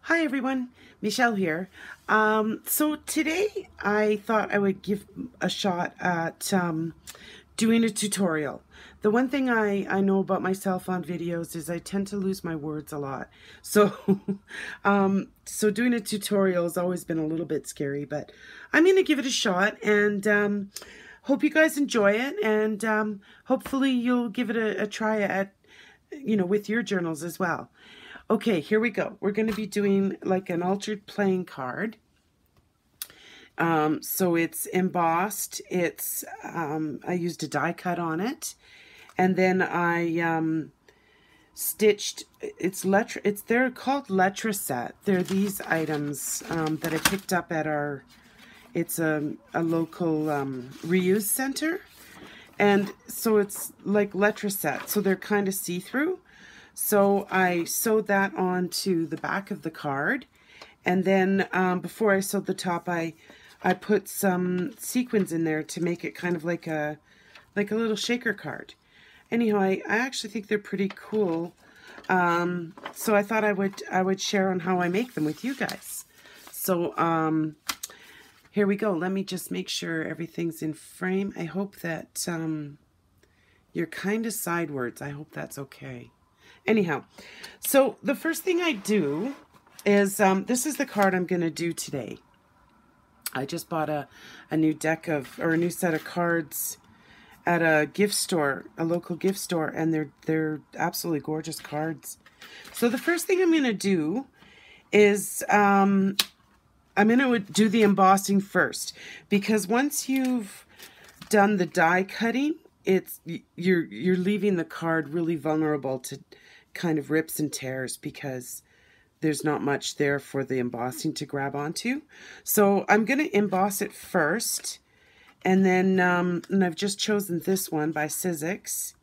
Hi everyone, Michelle here. So today I thought I would give a shot at doing a tutorial. The one thing I know about myself on videos is I tend to lose my words a lot. So, so doing a tutorial has always been a little bit scary, but I'm going to give it a shot and hope you guys enjoy it, and hopefully you'll give it a try at, with your journals as well. Okay, here we go. We're going to be doing like an altered playing card. So it's embossed. It's I used a die cut on it, and then I stitched. They're called Lettre Set. They're these items that I picked up at our. It's a local reuse center, and so it's like Lettre Set. So they're kind of see-through. So I sewed that onto the back of the card, and then before I sewed the top, I put some sequins in there to make it kind of like a little shaker card. Anyhow, I actually think they're pretty cool. So I thought I would share on how I make them with you guys. So here we go. Let me just make sure everything's in frame. I hope that you're kind of sidewards. I hope that's okay. Anyhow, so the first thing I do is, this is the card I'm going to do today. I just bought a new deck of, or a new set of cards at a gift store, a local gift store, and they're absolutely gorgeous cards. So the first thing I'm going to do is, I'm going to do the embossing first, because once you've done the die cutting, you're leaving the card really vulnerable to kind of rips and tears, because there's not much there for the embossing to grab onto. So I'm going to emboss it first, and then and I've just chosen this one by Sizzix,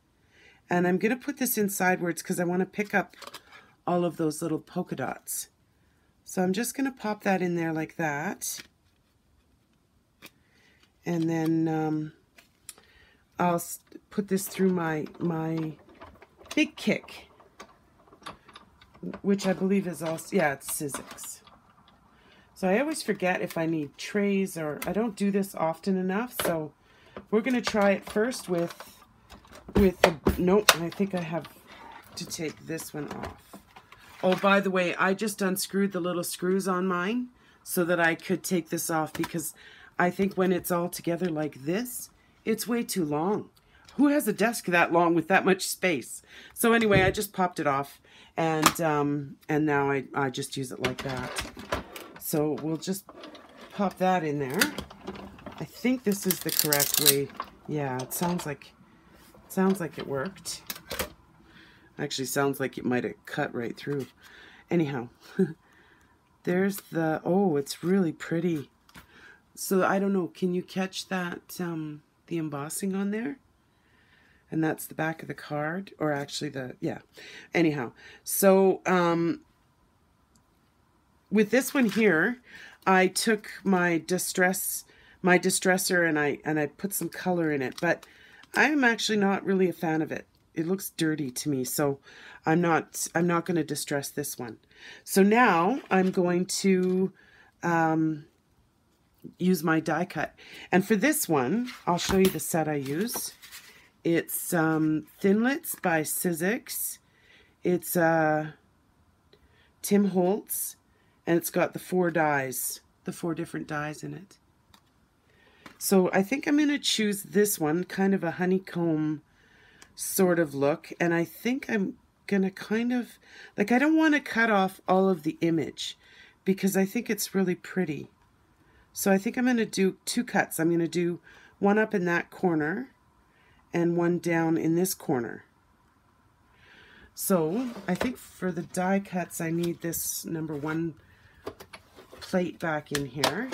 and I'm going to put this in sidewards because I want to pick up all of those little polka dots. So I'm just going to pop that in there like that, and then I'll put this through my Big Kick, which I believe is also, yeah, it's Sizzix. So I always forget if I need trays, or I don't do this often enough. So we're going to try it first with the, nope, I think I have to take this one off. Oh, by the way, I just unscrewed the little screws on mine so that I could take this off, because I think when it's all together like this, it's way too long. Who has a desk that long with that much space? So anyway, I just popped it off, and now I just use it like that. So we'll just pop that in there. I think this is the correct way. Yeah, it sounds like it worked. Actually, sounds like it might have cut right through. Anyhow, there's the, oh, it's really pretty. So I don't know, can you catch that, the embossing on there? And that's the back of the card, or actually the, yeah. Anyhow, so with this one here, I took my distressor and I put some color in it, but I'm actually not really a fan of it. It looks dirty to me, so I'm not going to distress this one. So now I'm going to use my die cut, and for this one, I'll show you the set I use. It's Thinlits by Sizzix. It's Tim Holtz, and it's got the 4 dies, the 4 different dies in it. So I think I'm going to choose this one, kind of a honeycomb sort of look, and I think I'm going to kind of, like, I don't want to cut off all of the image because I think it's really pretty. So I think I'm going to do 2 cuts. I'm going to do one up in that corner and one down in this corner. So I think for the die cuts, I need this number 1 plate back in here.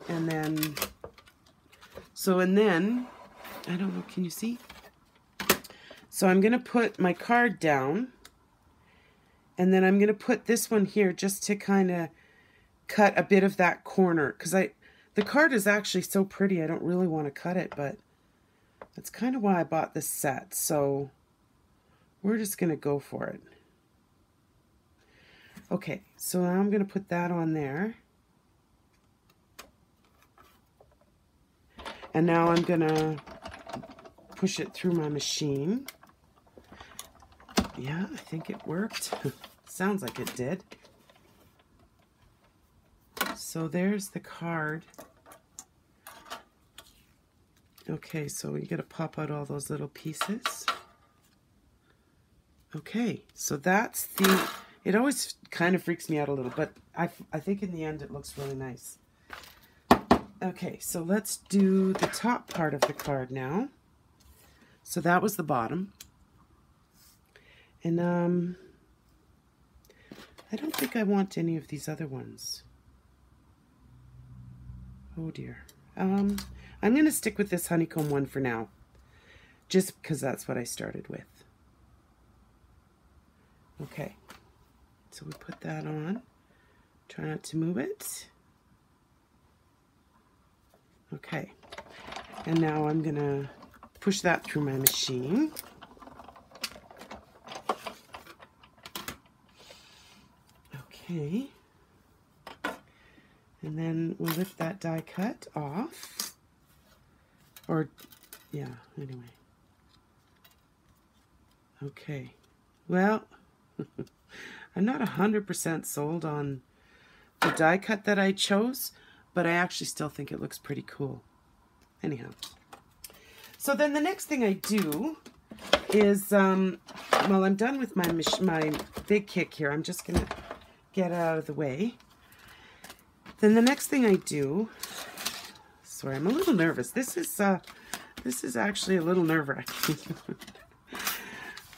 And then, I don't know, can you see? So I'm going to put my card down, and then I'm going to put this one here just to kind of cut a bit of that corner, because the card is actually so pretty, I don't really want to cut it, but that's kind of why I bought this set. So we're just going to go for it. Okay, so now I'm going to put that on there. And now I'm going to push it through my machine. Yeah, I think it worked. Sounds like it did. So there's the card. Okay, so you got to pop out all those little pieces. Okay, so that's the... It always kind of freaks me out a little, but I think in the end it looks really nice. Okay, so let's do the top part of the card now. So that was the bottom. And I don't think I want any of these other ones. Oh dear. I'm going to stick with this honeycomb one for now, just because that's what I started with. Okay, so we put that on. Try not to move it. Okay, and now I'm going to push that through my machine. Okay, and then we'll lift that die cut off, or yeah, anyway. Okay, well, I'm not 100% sold on the die cut that I chose, but I actually still think it looks pretty cool. Anyhow, so then the next thing I do is, well, I'm done with my big kick here. I'm just going to get it out of the way. Then the next thing I do, sorry, I'm a little nervous. This is actually a little nerve-wracking.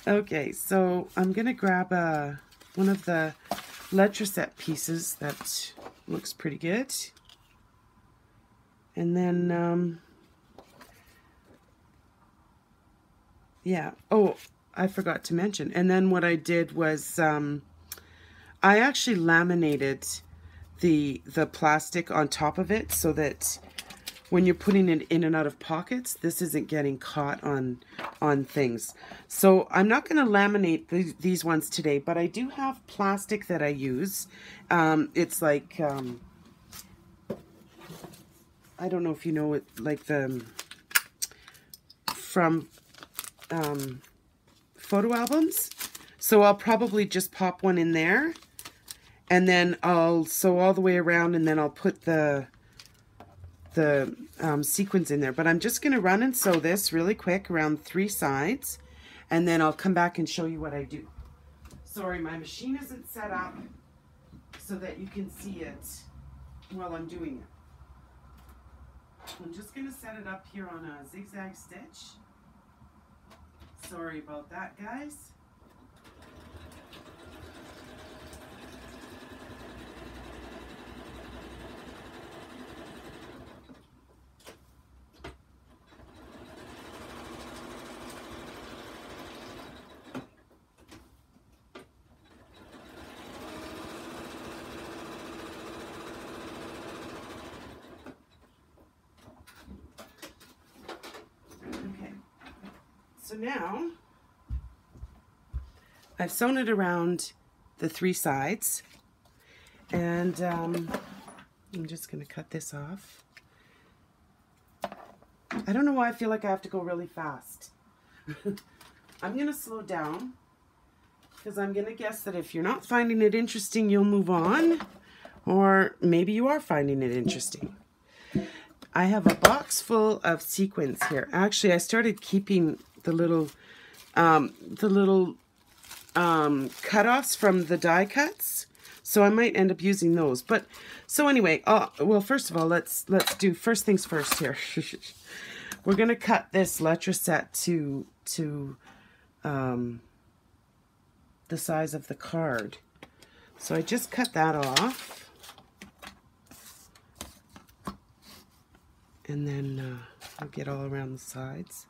Okay, so I'm gonna grab one of the Letracet pieces that looks pretty good, and then yeah. Oh, I forgot to mention. And then what I did was I actually laminated the plastic on top of it so that when you're putting it in and out of pockets, this isn't getting caught on things. So I'm not going to laminate these ones today, but I do have plastic that I use. It's like, I don't know if you know it, like from photo albums. So I'll probably just pop one in there, and then I'll sew all the way around, and then I'll put the sequins in there. But I'm just going to run and sew this really quick around 3 sides, and then I'll come back and show you what I do. Sorry, my machine isn't set up so that you can see it while I'm doing it. I'm just going to set it up here on a zigzag stitch. Sorry about that, guys. So now I've sewn it around the 3 sides, and I'm just going to cut this off. I don't know why I feel like I have to go really fast. I'm going to slow down because I'm going to guess that if you're not finding it interesting, you'll move on, or maybe you are finding it interesting. I have a box full of sequins here. Actually, I started keeping the little cutoffs from the die cuts, so I might end up using those. But so anyway, well, first of all, let's do first things first here. We're gonna cut this Letracet to the size of the card. So I just cut that off, and then I'll get all around the sides.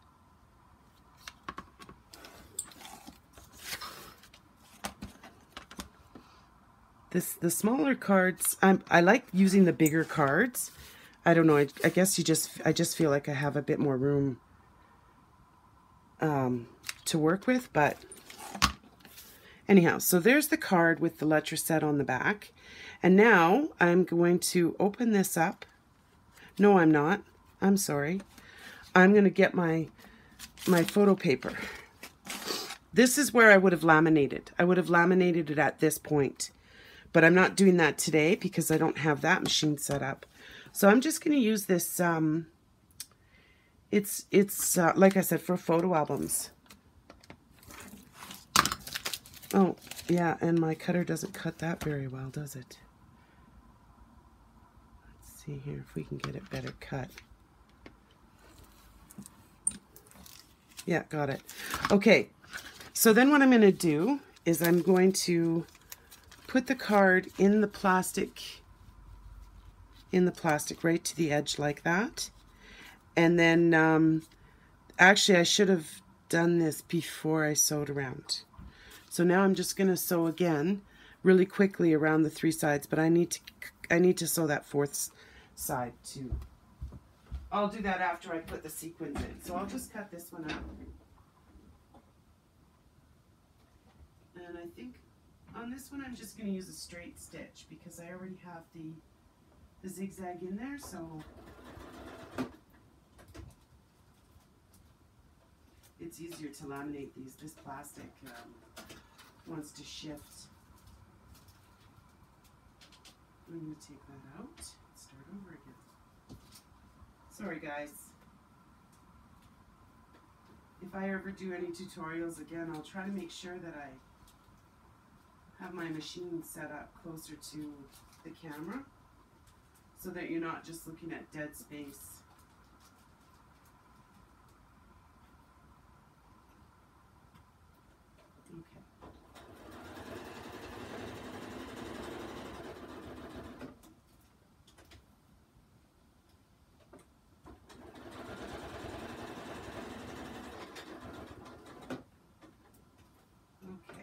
The smaller cards, I like using the bigger cards. I don't know, I guess I just feel like I have a bit more room to work with, but Anyhow, so there's the card with the letter set on the back. And now I'm going to open this up. No, I'm not. I'm sorry. I'm going to get my photo paper. This is where I would have laminated. I would have laminated it at this point. But I'm not doing that today because I don't have that machine set up. So I'm just going to use this, it's like I said, for photo albums. Oh, yeah, and my cutter doesn't cut that very well, does it? Let's see here if we can get it better cut. Yeah, got it. Okay, so then what I'm going to do is I'm going to put the card in the plastic right to the edge like that. And then, actually I should have done this before I sewed around. So now I'm just going to sew again really quickly around the 3 sides, but I need to sew that 4th side too. I'll do that after I put the sequins in. So I'll just cut this one out. And I think on this one I'm just going to use a straight stitch because I already have the zigzag in there, so it's easier to laminate these. This plastic wants to shift. I'm going to take that out and start over again. Sorry guys. If I ever do any tutorials again, I'll try to make sure that I have my machine set up closer to the camera so that you're not just looking at dead space.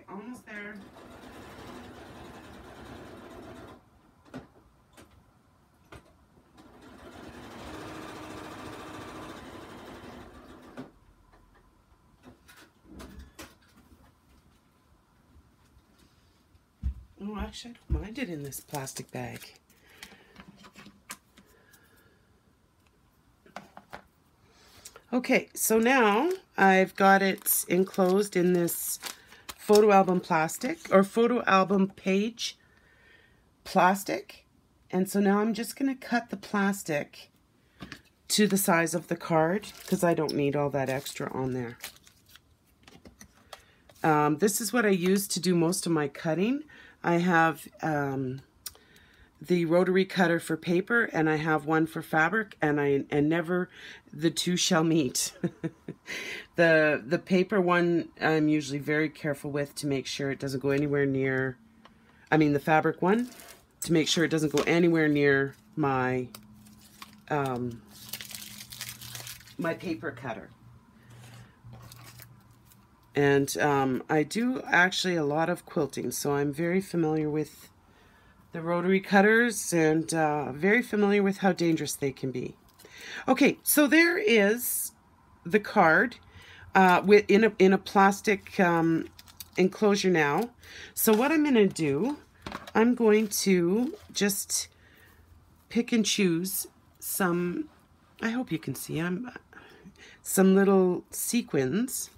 Almost there. Oh, actually, I don't mind it in this plastic bag. Okay, so now I've got it enclosed in this photo album plastic, or photo album page plastic. And so now I'm just going to cut the plastic to the size of the card because I don't need all that extra on there. This is what I use to do most of my cutting. I have the rotary cutter for paper, and I have one for fabric, and never the two shall meet. The paper one I'm usually very careful with to make sure it doesn't go anywhere near, the fabric one, to make sure it doesn't go anywhere near my my paper cutter. And I do actually a lot of quilting, so I'm very familiar with the rotary cutters and very familiar with how dangerous they can be. Okay, so there is the card in a plastic enclosure now. So what I'm going to do, I'm going to just pick and choose some, I hope you can see, some little sequins.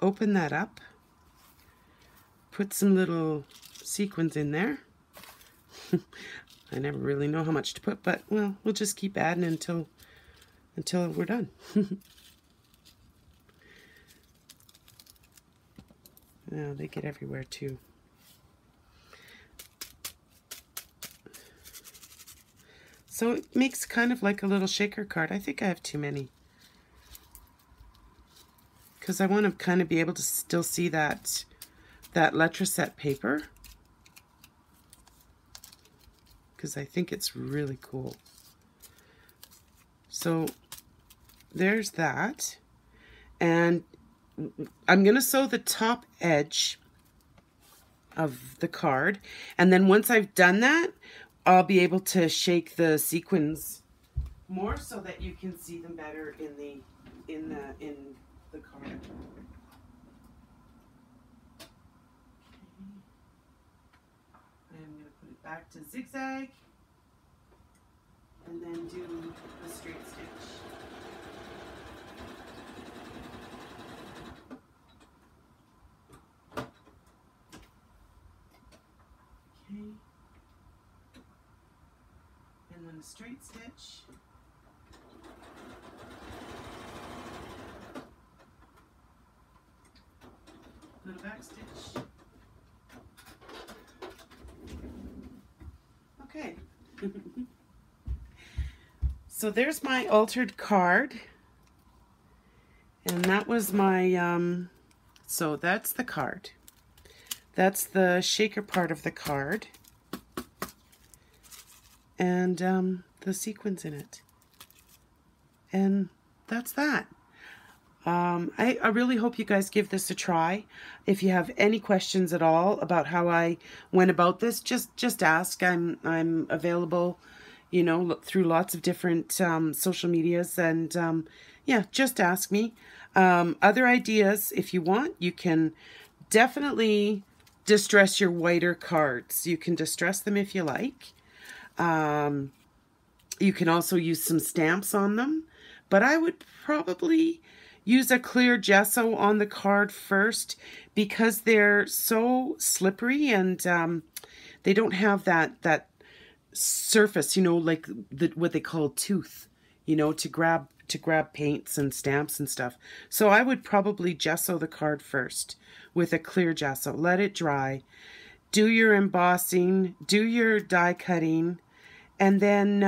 Open that up. Put some little sequins in there. I never really know how much to put, but well, we'll just keep adding until we're done. Oh, they get everywhere too. So it makes kind of like a little shaker card. I think I have too many, because I want to kind of be able to still see that letter set paper, because I think it's really cool. So there's that, and I'm going to sew the top edge of the card, and then once I've done that, I'll be able to shake the sequins more so that you can see them better in the card. Okay. I'm going to put it back to zigzag and then do a straight stitch. Okay. And then a straight stitch. Little back stitch. Okay. So there's my altered card. And that was my, so that's the card. That's the shaker part of the card. And the sequins in it. And that's that. I really hope you guys give this a try. If you have any questions at all about how I went about this, just ask. I'm available, you know, through lots of different social medias, and yeah, just ask me. Other ideas, if you want, you can definitely distress your whiter cards. You can distress them if you like. You can also use some stamps on them, but I would probably use a clear gesso on the card first, because they're so slippery and they don't have that surface, you know, like what they call tooth, you know, to grab paints and stamps and stuff. So I would probably gesso the card first with a clear gesso. Let it dry. Do your embossing, do your die cutting, and then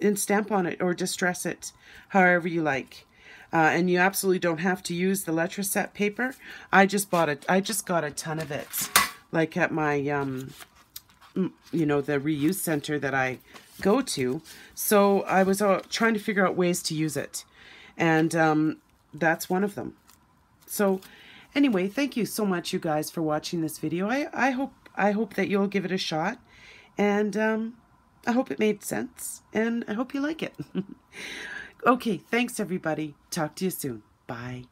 and stamp on it or distress it however you like. And you absolutely don't have to use the Lettre Set paper. I just got a ton of it, like at my, you know, the reuse center that I go to. So I was trying to figure out ways to use it. And that's one of them. So anyway, thank you so much, you guys, for watching this video. I hope that you'll give it a shot. And I hope it made sense. And I hope you like it. Okay, thanks everybody. Talk to you soon. Bye.